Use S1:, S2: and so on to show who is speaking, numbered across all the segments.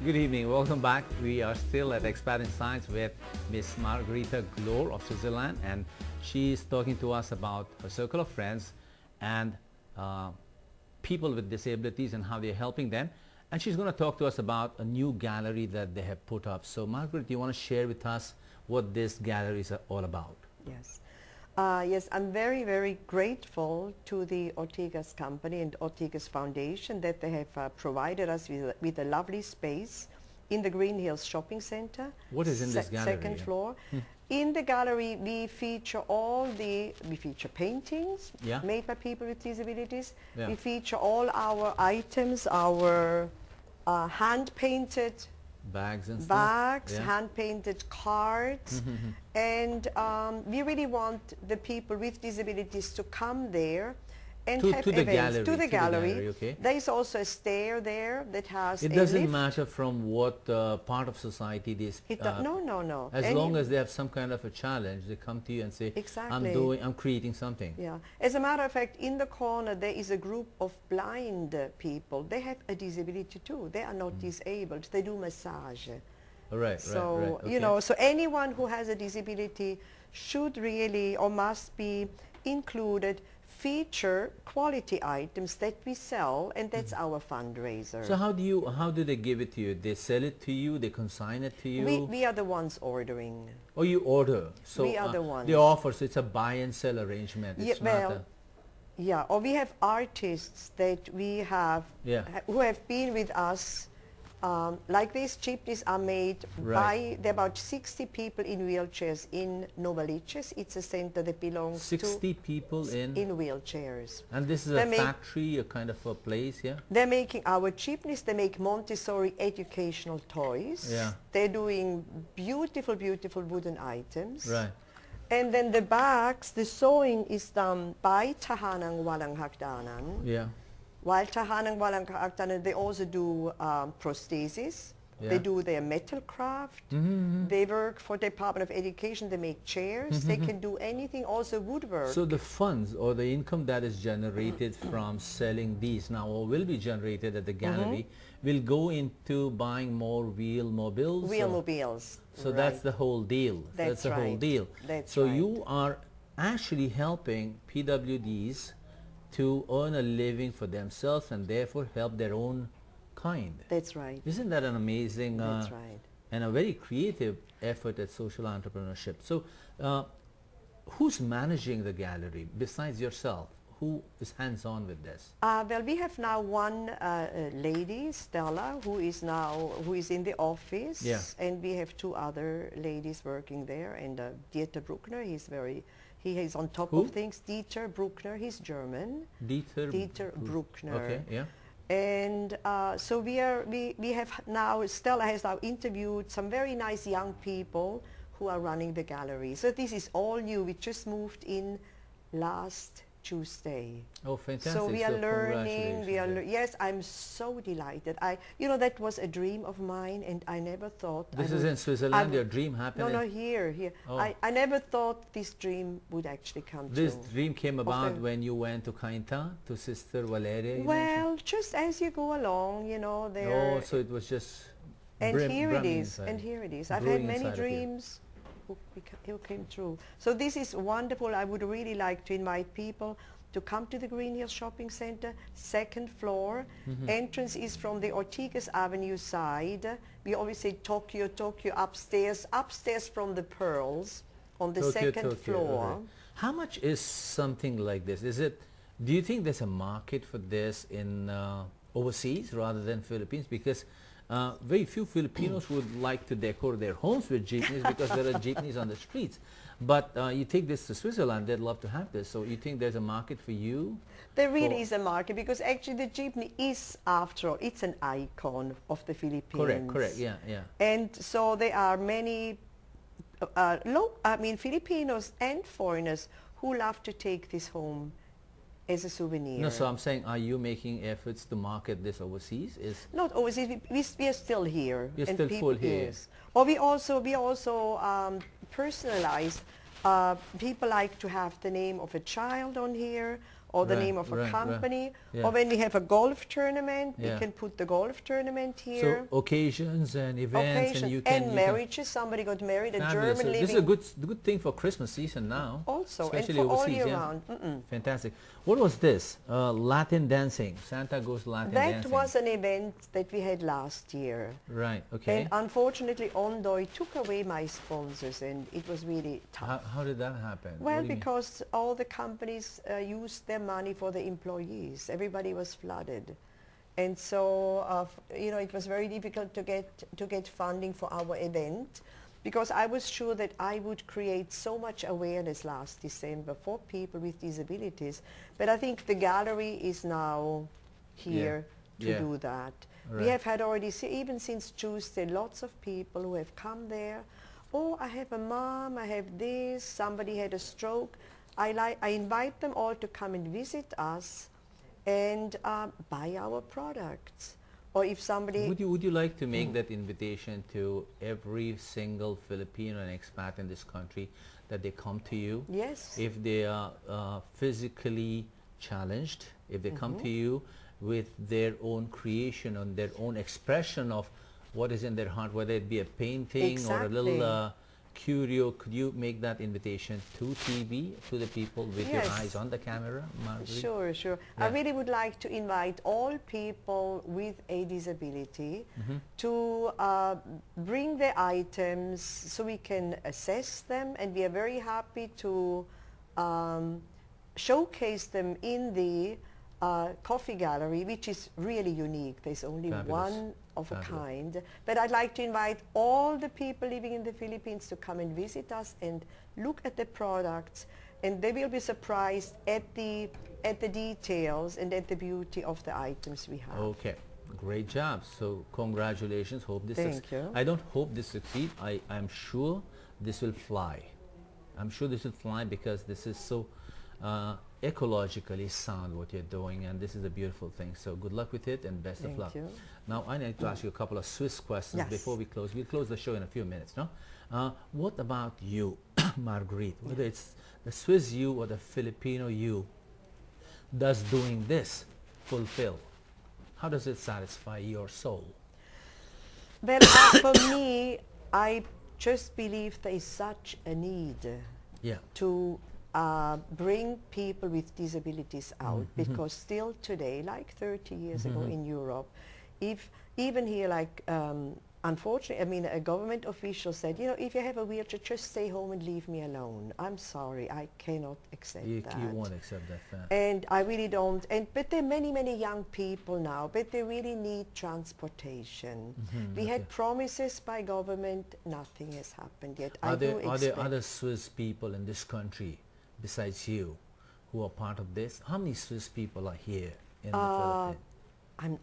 S1: Good evening. Welcome back. We are still at Expat in Science with Miss Margarita Glor of Switzerland, and she's talking to us about her circle of friends and people with disabilities and how they're helping them. And she's going to talk to us about a new gallery that they have put up. So Margaret, do you want to share with us what this gallery is all about?
S2: Yes. Yes, I'm very, very grateful to the Ortegas company and Ortegas Foundation that they have provided us with a lovely space in the Green Hills Shopping Center.
S1: What is in this gallery?
S2: Second floor. In the gallery, we feature paintings made by people with disabilities.
S1: Yeah.
S2: We feature all our items, our hand-painted
S1: Bags and
S2: bags,
S1: stuff?
S2: hand-painted cards, and we really want the people with disabilities to come there and have events. To the gallery.
S1: Okay.
S2: There is also a stair there that has
S1: It
S2: a
S1: doesn't
S2: lift.
S1: matter from what part of society this.
S2: No.
S1: As long as they have some kind of a challenge, they come to you and say,
S2: Exactly.
S1: I'm creating something.
S2: Yeah. As a matter of fact, in the corner there is a group of blind people. They have a disability too. They are not disabled. They do massage.
S1: Right.
S2: So,
S1: Okay.
S2: you know, so anyone who has a disability should really or must be included, feature quality items that we sell, and that's our fundraiser.
S1: So how do they give it to you? They sell it to you, they consign it to you?
S2: We are the ones ordering.
S1: Or you order? So
S2: we are the ones.
S1: They offer, so it's a buy and sell arrangement. It's
S2: Yeah, or we have artists that we have who have been with us. Like these jeepneys are made by, there are about 60 people in wheelchairs in Novaliches. It's a center that belongs
S1: 60 people in
S2: wheelchairs.
S1: And this is a factory, a kind of a place, yeah?
S2: They're making our jeepneys, they make Montessori educational toys.
S1: Yeah.
S2: They're doing beautiful, beautiful wooden items.
S1: Right.
S2: And then the bags, the sewing is done by Tahanang Walang Hagdanan.
S1: Yeah.
S2: While Tahanang Walang Hagdanan, they also do prosthesis.
S1: Yeah.
S2: They do their metal craft. They work for the Department of Education. They make chairs. They can do anything, also woodwork.
S1: So the funds or the income that is generated from selling these now, or will be generated at the gallery, will go into buying more wheelmobiles?
S2: Wheelmobiles.
S1: So that's the whole deal.
S2: That's
S1: the whole deal.
S2: So
S1: you are actually helping PWDs to earn a living for themselves and therefore help their own kind.
S2: That's right.
S1: Isn't that an amazing
S2: that's right.
S1: and a very creative effort at social entrepreneurship? So who's managing the gallery besides yourself? Who is hands-on with this?
S2: Well, we have now one lady, Stella, who is in the office, and we have two other ladies working there, and Dieter Bruckner, he is on top of things. Dieter Bruckner, he's German. Dieter Bruckner.
S1: Okay, yeah.
S2: And so we have now, Stella has now interviewed some very nice young people who are running the gallery. So this is all new. We just moved in last Tuesday.
S1: Oh, fantastic.
S2: So we are learning. Yes, I'm so delighted. That was a dream of mine, and I never thought.
S1: This is in Switzerland, your dream happened?
S2: No, here. Oh. I never thought this dream would actually come true.
S1: This dream came about when you went to Cainta, to Sister Valeria?
S2: Well, just as you go along, there.
S1: Oh, so it was just
S2: here it is. I've had many dreams who came true. So this is wonderful. I would really like to invite people to come to the Green Hills Shopping Center, second floor. Entrance is from the Ortegas Avenue side. We always say Tokyo, upstairs from the Pearls on the second floor.
S1: Okay. How much is something like this? Do you think there's a market for this in overseas rather than Philippines? Because very few Filipinos would like to decor their homes with jeepneys because there are jeepneys on the streets. But you take this to Switzerland, they'd love to have this. So you think there's a market for you?
S2: There really is a market, because actually the jeepney is, after all, it's an icon of the Philippines.
S1: Correct, yeah.
S2: And so there are many Filipinos and foreigners who love to take this home as a souvenir.
S1: No, so I'm saying, are you making efforts to market this overseas?
S2: Not overseas. We are still here.
S1: You're still full here.
S2: Yes. Or we also personalize. People like to have the name of a child on here, or the name of a company. Or when we have a golf tournament, we can put the golf tournament here.
S1: So occasions and events,
S2: and marriages. Somebody got married, a German living.
S1: This is a good thing for Christmas season now.
S2: Also,
S1: especially
S2: and for
S1: overseas,
S2: all year round.
S1: Fantastic. What was this? Latin dancing. Santa goes Latin dancing.
S2: That was an event that we had last year.
S1: Right. Okay.
S2: And unfortunately, Ondoy took away my sponsors, and it was really tough.
S1: How did that happen?
S2: Well, because all the companies used their money for the employees. Everybody was flooded. And so, it was very difficult to get funding for our event, because I was sure that I would create so much awareness last December for people with disabilities. But I think the gallery is now here to do that. Right. We have had already, even since Tuesday, lots of people who have come there. Oh, I have a mom, I have this, somebody had a stroke. I invite them all to come and visit us and buy our products. Or if somebody...
S1: Would you like to make that invitation to every single Filipino and expat in this country, that they come to you?
S2: Yes.
S1: If they are physically challenged, if they come to you with their own creation and their own expression of what is in their heart, whether it be a painting or a little curio, could you make that invitation to TV, to the people with your eyes on the camera, Marguerite?
S2: Sure, sure. Yeah. I really would like to invite all people with a disability to bring their items so we can assess them, and we are very happy to showcase them in the coffee gallery, which is really unique. There's only one of a kind. But I'd like to invite all the people living in the Philippines to come and visit us and look at the products, and they will be surprised at the details and at the beauty of the items we have.
S1: Okay, great job. So congratulations. Hope this
S2: Thank you.
S1: I don't hope this succeeds. I'm sure this will fly. I'm sure this will fly, because this is so ecologically sound what you're doing, and this is a beautiful thing. So good luck with it, and best of luck.
S2: Thank you.
S1: Now I need to ask you a couple of Swiss questions before we close. We'll close the show in a few minutes, no? What about you, Marguerite? Whether it's the Swiss you or the Filipino you, does doing this fulfill? How does it satisfy your soul?
S2: Well, for me, I just believe there is such a need to bring people with disabilities out, because still today, like 30 years ago in Europe, even here, like unfortunately, I mean, a government official said, if you have a wheelchair, just stay home and leave me alone. I'm sorry, I cannot accept that.
S1: You won't accept that fact.
S2: And I really don't. But there are many, many young people now, but they really need transportation. We had promises by government, nothing has happened yet.
S1: Are there other Swiss people in this country besides you who are part of this? How many Swiss people are here in the Philippines?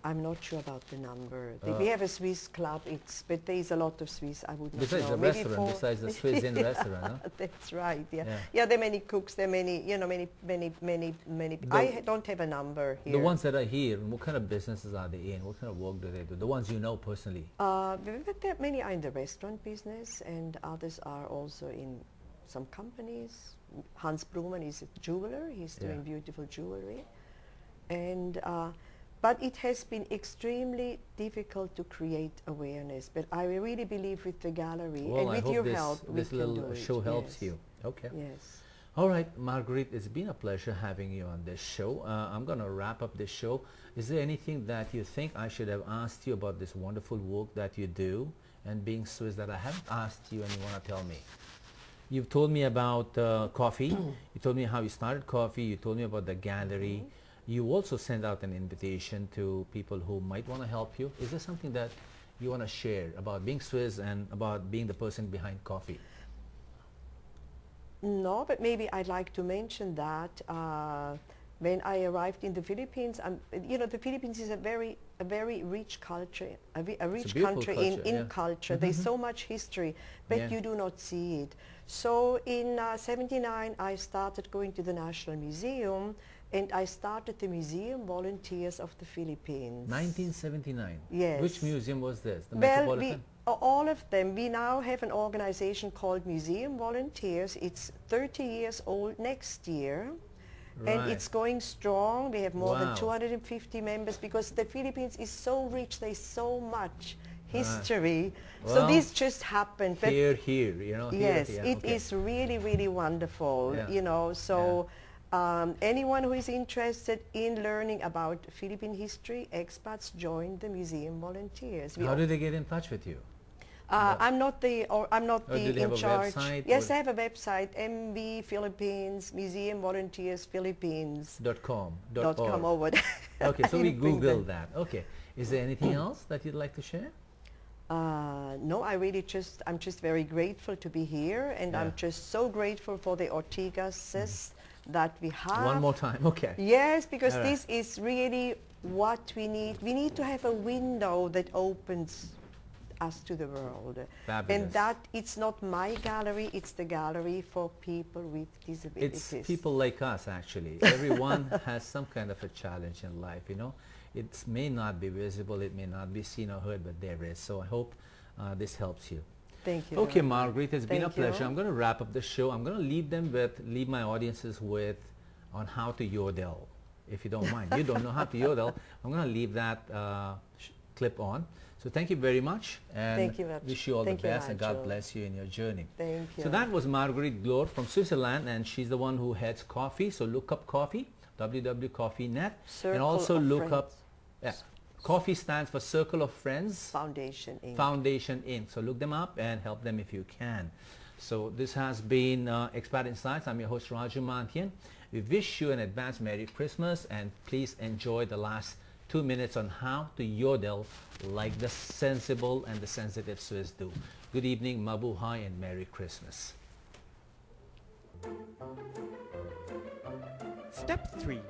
S2: I'm not sure about the number. We have a Swiss club, but there is a lot of Swiss, I would not
S1: besides
S2: know.
S1: The restaurant, besides the Swiss Inn restaurant, huh?
S2: That's right, yeah. Yeah, there are many cooks, there are many, many. I don't have a number here.
S1: The ones that are here, what kind of businesses are they in? What kind of work do they do? The ones you know personally?
S2: Many are in the restaurant business, and others are also in some companies. Hans Brumann is a jeweler, he's doing beautiful jewelry. And but it has been extremely difficult to create awareness. But I really believe with the gallery and with your help, we can do it.
S1: This little show helps you. Okay.
S2: Yes.
S1: All right, Marguerite, it's been a pleasure having you on this show. I'm going to wrap up this show. Is there anything that you think I should have asked you about this wonderful work that you do and being Swiss that I haven't asked you and you want to tell me? You've told me about coffee. You told me how you started coffee. You told me about the gallery. You also sent out an invitation to people who might want to help you. Is there something that you want to share about being Swiss and about being the person behind coffee?
S2: No, but maybe I'd like to mention that when I arrived in the Philippines, the Philippines is a very rich culture, a rich country in culture. There's so much history, but you do not see it. So in '79, I started going to the National Museum, and I started the Museum Volunteers of the Philippines.
S1: 1979?
S2: Yes.
S1: Which museum was this? The
S2: well,
S1: Metropolitan?
S2: All of them. We now have an organization called Museum Volunteers. It's 30 years old next year. And it's going strong. We have more than 250 members because the Philippines is so rich. There's so much history. So this just happened. But
S1: here, you know.
S2: Yes, it is really, really wonderful, you know. So anyone who is interested in learning about Philippine history, expats join the museum volunteers.
S1: How do they get in touch with you?
S2: I'm not the in charge.
S1: Website?
S2: Yes, I have a website, MV Philippines, Museum Volunteers Philippines.
S1: .com
S2: over there.
S1: Okay, so we Google that. Okay, is there anything else that you'd like to share?
S2: No, I'm just very grateful to be here, and I'm just so grateful for the Ortigas that we have.
S1: One more time, okay.
S2: Yes, because this is really what we need. We need to have a window that opens us to the world.
S1: Fabulous.
S2: And that it's not my gallery, it's the gallery for people with disabilities.
S1: It's people like us, actually. Everyone has some kind of a challenge in life, you know. It may not be visible, it may not be seen or heard, but there is. So I hope this helps you.
S2: Thank you.
S1: Okay, Marguerite, it's been a pleasure. I'm going to wrap up the show. I'm going to leave my audiences with on how to yodel, if you don't mind. You don't know how to yodel. I'm going to leave that clip on. So thank you very much, and wish you all the best, and God bless you in your journey.
S2: Thank you.
S1: So that was Marguerite Glor from Switzerland, and she's the one who heads Coffee. So look up Coffee, www.coffee.net, and also look up, Coffee stands for Circle of Friends
S2: Foundation Inc.
S1: Foundation Inc. So look them up and help them if you can. So this has been Expat Insights. I'm your host Raju Mantian. We wish you an advance Merry Christmas, and please enjoy the last 2 minutes on how to yodel like the sensible and the sensitive Swiss do. Good evening, mabuhay, and Merry Christmas.
S3: Step 3.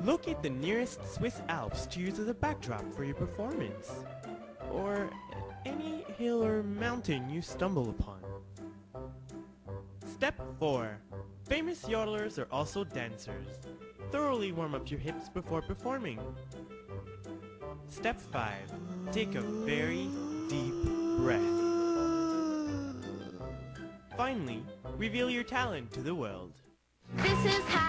S3: Locate the nearest Swiss Alps to use as a backdrop for your performance, or any hill or mountain you stumble upon. Step 4. Famous yodelers are also dancers. Thoroughly warm up your hips before performing. Step 5. Take a very deep breath. Finally, reveal your talent to the world.
S4: This is how